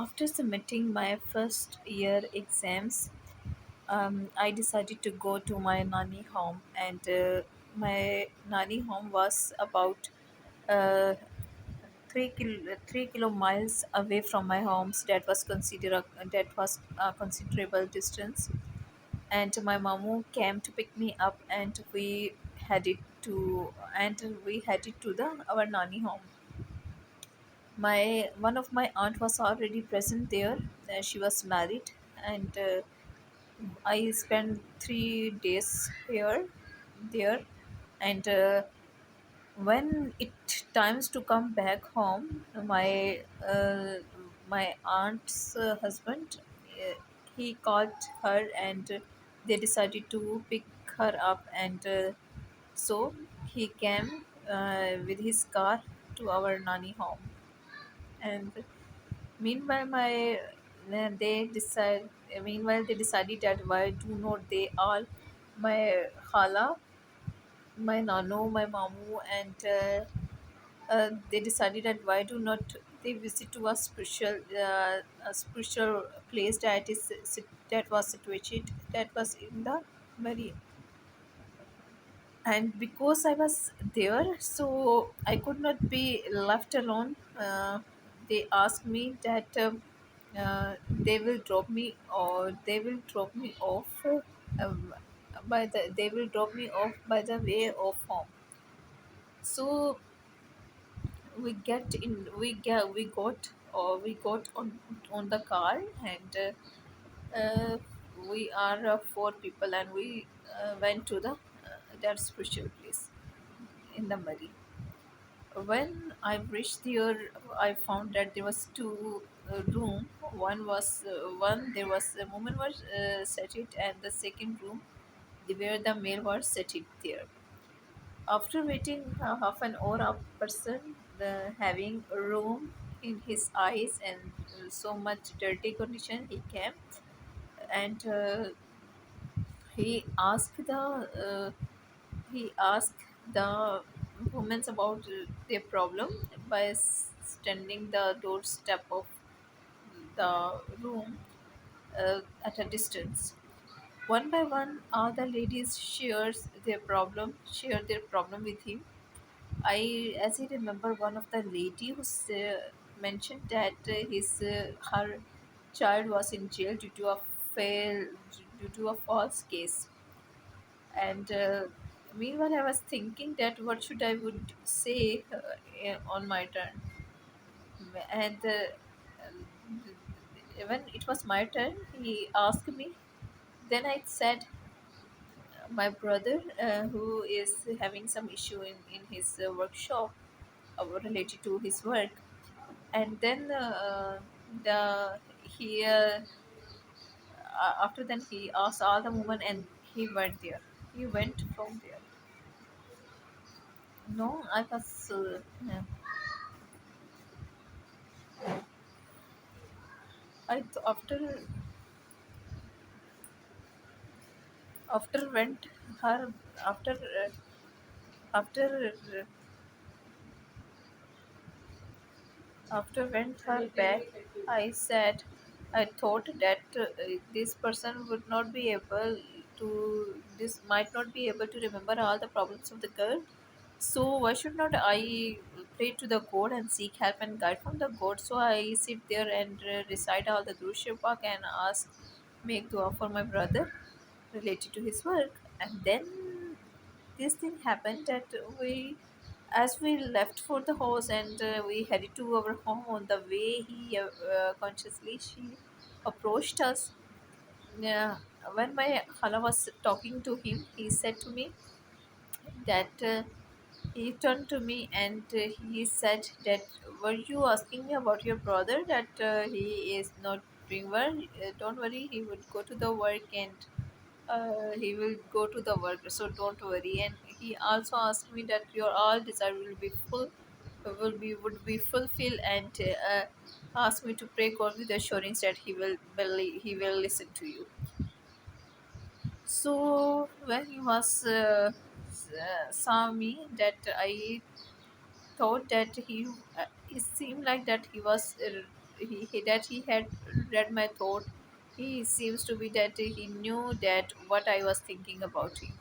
After submitting my first year exams, I decided to go to my nanny home, and my nanny home was about uh, 3 kilo miles away from my home. So that was a considerable distance. And my mamu came to pick me up, and we headed to the our nanny home. My one of my aunt was already present there. She was married, and I spent 3 days there, and when it times to come back home, my aunt's husband, he called her, and they decided to pick her up, and so he came with his car to our nanny home. And meanwhile, they decided that why do not they all, my hala, my nano, my mamu, and they decided that why do not they visit to a spiritual place that was situated, that was in the very. And because I was there, so I could not be left alone. They asked me that they will drop me off they will drop me off by the way of home. So we got on the car, and we are four people, and we went to the that spiritual place in the Mari. When I reached there, I found that there was two room. One there was a woman was seated, and the second room where the male was seated there. After waiting half an hour, a person having a room in his eyes and so much dirty condition, he came, and he asked the uh, he asked the women about their problem by standing the doorstep of the room at a distance. One by one, all the ladies share their problem with him. As I remember, one of the lady who mentioned that her child was in jail due to a false case. And meanwhile, I was thinking that what should I would say on my turn. And when it was my turn, he asked me. Then I said, my brother, who is having some issue in his workshop related to his work. And then the he after then he asked all the women, and he went from there. No, I was yeah. After went her after after after went her back. I said, I thought that this person would not be able this might not be able to remember all the problems of the girl. So why should not I pray to the God and seek help and guide from the God? So I sit there and recite all the Guru Shipak and ask, make dua for my brother related to his work. And then this thing happened that as we left for the house, and we headed to our home, on the way he consciously she approached us. Yeah, when my hala was talking to him, he said to me that he turned to me, and he said that, were you asking me about your brother, that he is not doing well? Don't worry, he would go to the work, and he will go to the work, so don't worry. And he also asked me that your all desire will be would be fulfilled, and asked me to pray God with assurance that he will listen to you. So when he was saw me, that I thought that it seemed like that he was that he had read my thought. He seems to be that he knew that what I was thinking about him.